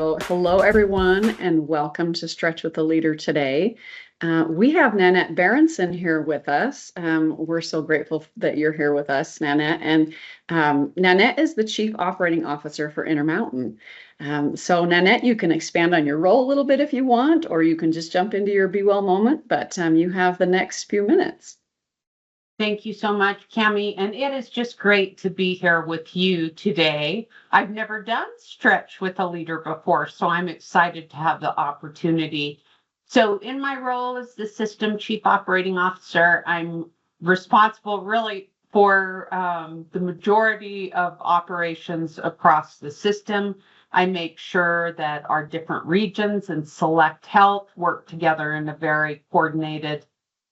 So, hello, everyone, and welcome to Stretch with a Leader today. We have Nannette Berensen here with us. We're so grateful that you're here with us, Nannette. And Nannette is the Chief Operating Officer for Intermountain. So, Nannette, you can expand on your role a little bit if you want, or you can just jump into your Be Well moment, but you have the next few minutes. Thank you so much, Cami. And it is just great to be here with you today. I've never done Stretch with a Leader before, so I'm excited to have the opportunity. So in my role as the System Chief Operating Officer, I'm responsible really for the majority of operations across the system. I make sure that our different regions and Select Health work together in a very coordinated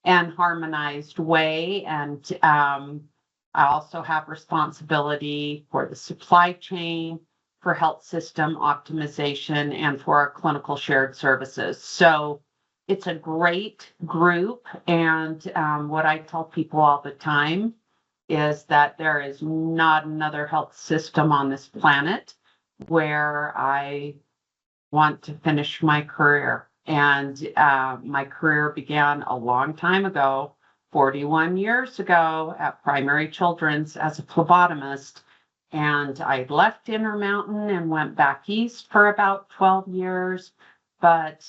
and harmonized way. And I also have responsibility for the supply chain, for health system optimization, and for our clinical shared services. So it's a great group. And what I tell people all the time is that there is not another health system on this planet where I want to finish my career. And my career began a long time ago, 41 years ago, at Primary Children's as a phlebotomist. And I left Intermountain and went back east for about 12 years, but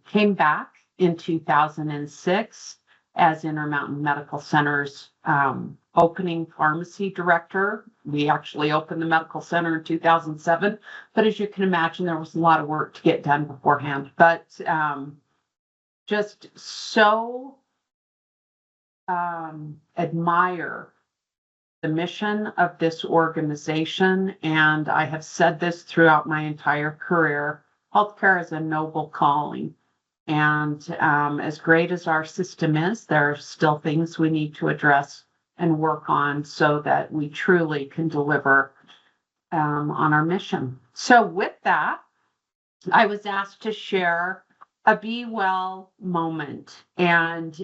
came back in 2006 as Intermountain Medical Center's opening pharmacy director. We actually opened the medical center in 2007, but as you can imagine, there was a lot of work to get done beforehand. But just so admire the mission of this organization, and I have said this throughout my entire career, healthcare is a noble calling. And as great as our system is, there are still things we need to address and work on so that we truly can deliver on our mission. So with that, I was asked to share a Be Well moment. And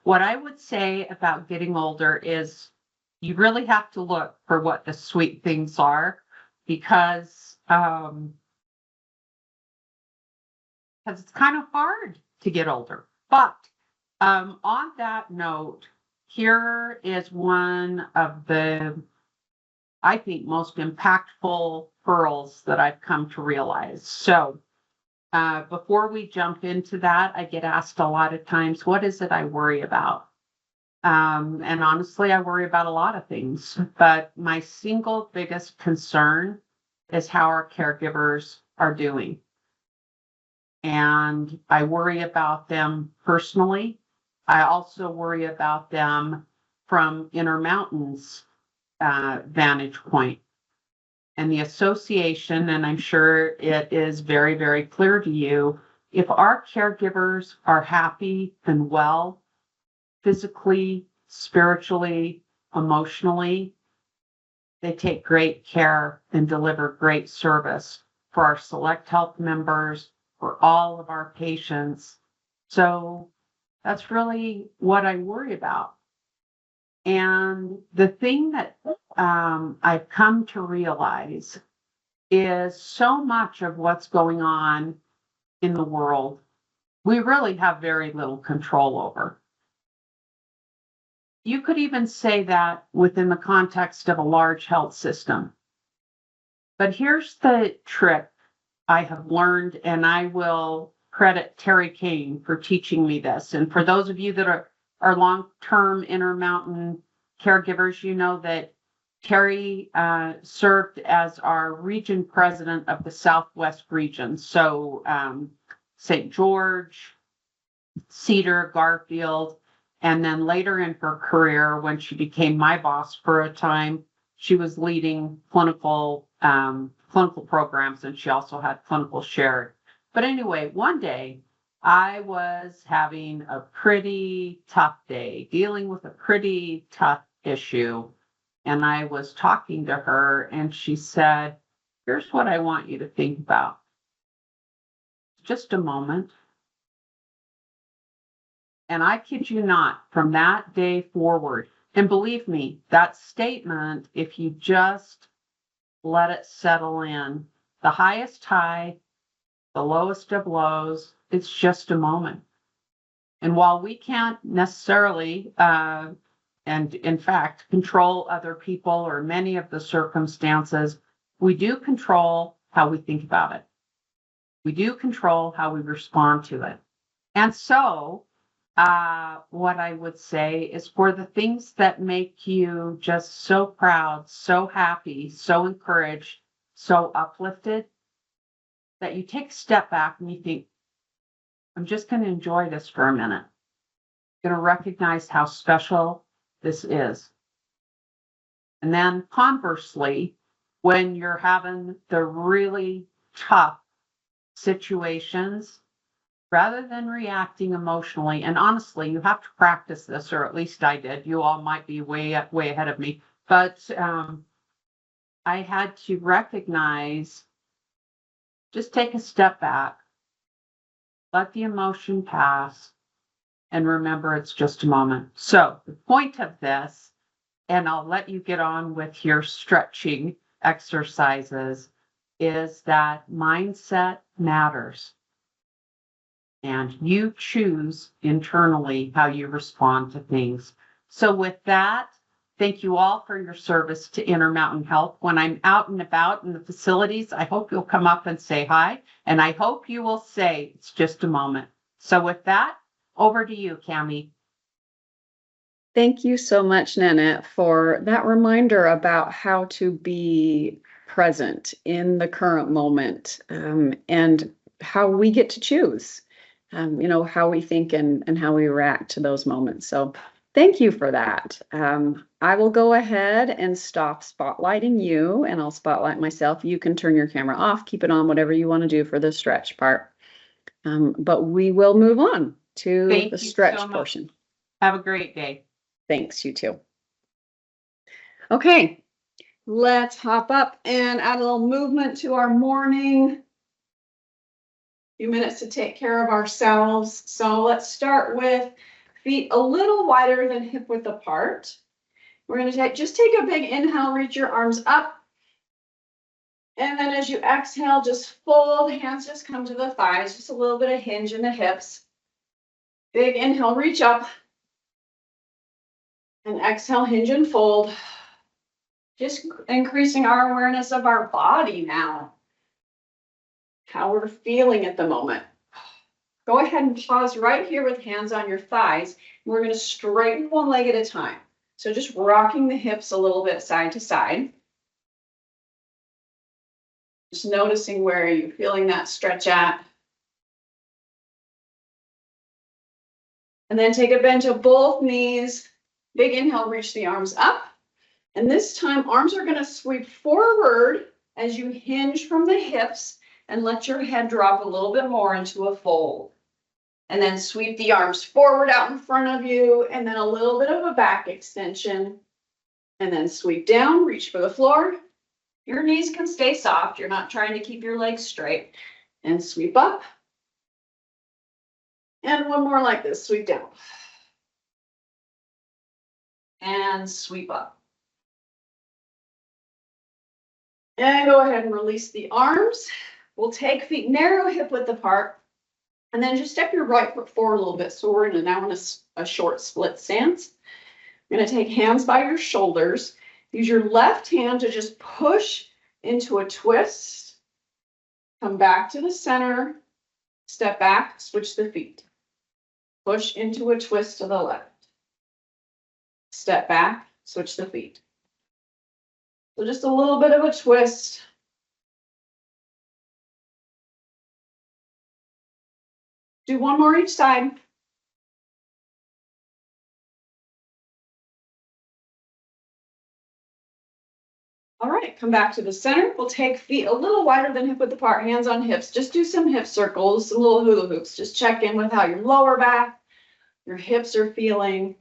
what I would say about getting older is you really have to look for what the sweet things are, because it's kind of hard to get older. But on that note, here is one of the, I think, most impactful pearls that I've come to realize. So before we jump into that, I get asked a lot of times, what is it I worry about? And honestly, I worry about a lot of things, but my single biggest concern is how our caregivers are doing. And I worry about them personally. I also worry about them from Intermountain's vantage point. And the association, and I'm sure it is very, very clear to you, if our caregivers are happy and well, physically, spiritually, emotionally, they take great care and deliver great service for our Select Health members, for all of our patients. So that's really what I worry about. And the thing that I've come to realize is so much of what's going on in the world, we really have very little control over. You could even say that within the context of a large health system. But here's the trick I have learned, and I will credit Terry Kane for teaching me this. And for those of you that are long-term Intermountain caregivers, you know that Terry served as our region president of the Southwest region. So St. George, Cedar, Garfield, and then later in her career, when she became my boss for a time, she was leading clinical programs, and she also had clinical shared. But anyway, one day I was having a pretty tough day, dealing with a pretty tough issue. And I was talking to her, and she said, here's what I want you to think about. Just a moment. And I kid you not, from that day forward, and believe me, that statement, if you just let it settle in, the highest high, the lowest of lows. It's just a moment. And while we can't necessarily, and in fact, control other people or many of the circumstances, we do control how we think about it. We do control how we respond to it. And so, what I would say is for the things that make you just so proud, so happy, so encouraged, so uplifted, that you take a step back and you think, I'm just going to enjoy this for a minute. I'm going to recognize how special this is. And then conversely, when you're having the really tough situations, rather than reacting emotionally, and honestly, you have to practice this, or at least I did. You all might be way ahead of me, but I had to recognize, just take a step back, let the emotion pass, and remember it's just a moment. So the point of this, and I'll let you get on with your stretching exercises, is that mindset matters. And you choose internally how you respond to things. So with that, thank you all for your service to Intermountain Health. When I'm out and about in the facilities, I hope you'll come up and say hi. And I hope you will say it's just a moment. So with that, over to you, Cammie. Thank you so much, Nannette, for that reminder about how to be present in the current moment, and how we get to choose, how we think and how we react to those moments. So thank you for that. I will go ahead and stop spotlighting you, and I'll spotlight myself. You can turn your camera off, keep it on, whatever you want to do for the stretch part. But we will move on to the stretch portion. Have a great day. Thanks, you too. Okay, let's hop up and add a little movement to our morning. A few minutes to take care of ourselves. So let's start with feet a little wider than hip width apart. We're going to just take a big inhale, reach your arms up. And then as you exhale, just fold, hands just come to the thighs, just a little bit of hinge in the hips. Big inhale, reach up. And exhale, hinge and fold. Just increasing our awareness of our body now. How we're feeling at the moment. Go ahead and pause right here with hands on your thighs. We're going to straighten one leg at a time. So just rocking the hips a little bit side to side. Just noticing where you're feeling that stretch at. And then take a bend to both knees. Big inhale, reach the arms up. And this time, arms are going to sweep forward as you hinge from the hips and let your head drop a little bit more into a fold. And then sweep the arms forward out in front of you, and then a little bit of a back extension. And then sweep down, reach for the floor. Your knees can stay soft. You're not trying to keep your legs straight. And sweep up. And one more like this, sweep down. And sweep up. And go ahead and release the arms. We'll take feet narrow hip width apart. And then just step your right foot forward a little bit. So we're now in a short split stance. You're going to take hands by your shoulders. Use your left hand to just push into a twist. Come back to the center. Step back, switch the feet. Push into a twist to the left. Step back, switch the feet. So just a little bit of a twist. Do one more each side. All right, come back to the center. We'll take feet a little wider than hip width apart, hands on hips. Just do some hip circles, some little hula hoops. Just check in with how your lower back, your hips are feeling.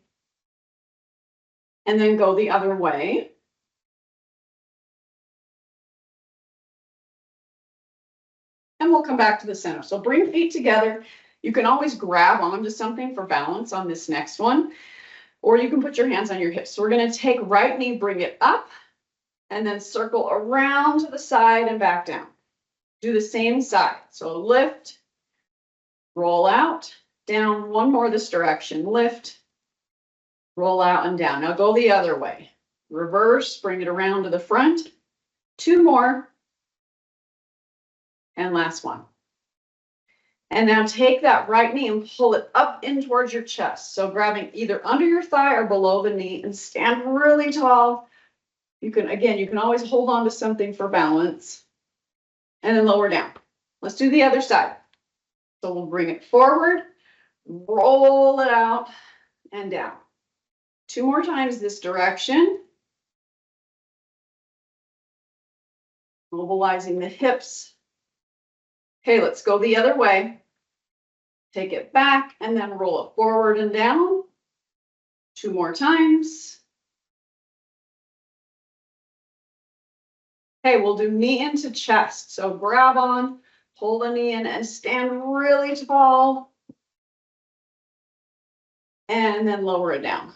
And then go the other way. And we'll come back to the center. So bring feet together. You can always grab onto something for balance on this next one, or you can put your hands on your hips. So we're going to take right knee, bring it up, and then circle around to the side and back down. Do the same side. So lift, roll out, down, one more this direction, lift, roll out and down. Now go the other way. Reverse, bring it around to the front. 2 more. And last one. And now take that right knee and pull it up in towards your chest. So grabbing either under your thigh or below the knee and stand really tall. You can always hold on to something for balance. And then lower down. Let's do the other side. So we'll bring it forward, roll it out, and down. 2 more times this direction. Mobilizing the hips. Okay, let's go the other way. Take it back and then roll it forward and down. 2 more times. Okay, we'll do knee into chest. So grab on, pull the knee in and stand really tall. And then lower it down.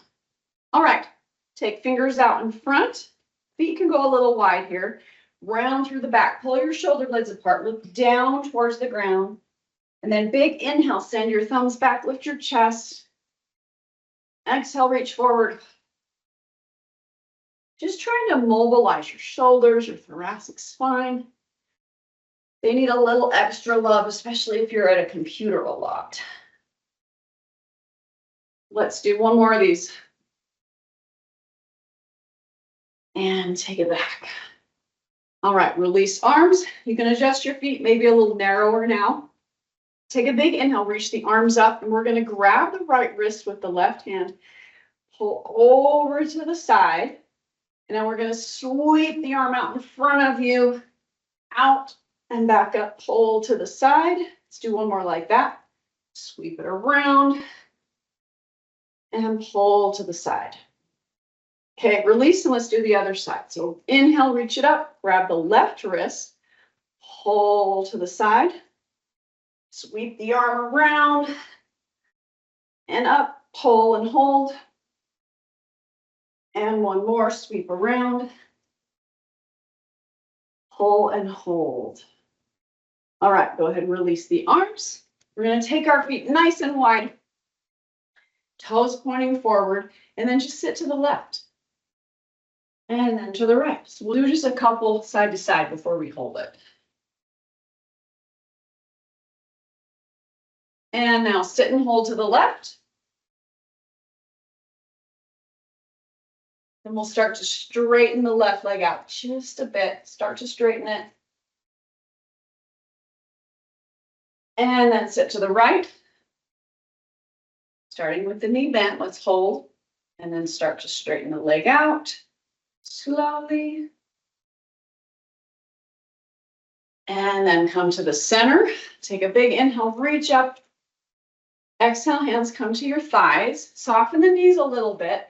All right, take fingers out in front. Feet can go a little wide here. Round through the back. Pull your shoulder blades apart. Look down towards the ground. And then big inhale. Send your thumbs back. Lift your chest. Exhale, reach forward. Just trying to mobilize your shoulders, your thoracic spine. They need a little extra love, especially if you're at a computer a lot. Let's do 1 more of these. And take it back. All right, release arms. You can adjust your feet, maybe a little narrower now. Take a big inhale, reach the arms up, and we're going to grab the right wrist with the left hand, pull over to the side, and then we're going to sweep the arm out in front of you, out and back up, pull to the side. Let's do 1 more like that. Sweep it around and pull to the side. Okay, release and let's do the other side. So inhale, reach it up, grab the left wrist, pull to the side, sweep the arm around and up, pull and hold. And 1 more, sweep around, pull and hold. All right, go ahead and release the arms. We're going to take our feet nice and wide, toes pointing forward, and then just sit to the left. And then to the right. So we'll do just a couple side to side before we hold it. And now sit and hold to the left. And we'll start to straighten the left leg out just a bit. Start to straighten it. And then sit to the right. Starting with the knee bent, let's hold. And then start to straighten the leg out. Slowly. And then come to the center. Take a big inhale, reach up. Exhale, hands come to your thighs. Soften the knees a little bit.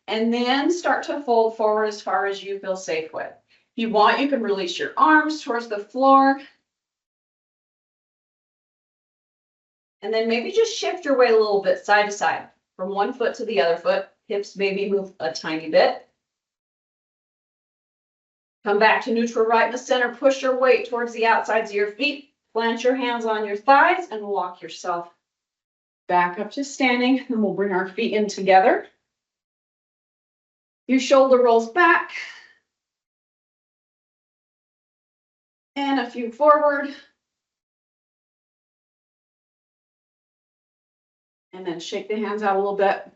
And then start to fold forward as far as you feel safe with. If you want, you can release your arms towards the floor. And then maybe just shift your weight a little bit side to side. From one foot to the other foot. Hips maybe move a tiny bit. Come back to neutral right in the center. Push your weight towards the outsides of your feet. Plant your hands on your thighs and walk yourself back up to standing. And we'll bring our feet in together. Your shoulder rolls back. And a few forward. And then shake the hands out a little bit.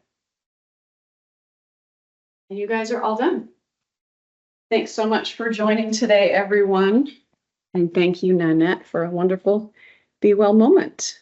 And you guys are all done. Thanks so much for joining today, everyone. And thank you, Nannette, for a wonderful Be Well moment.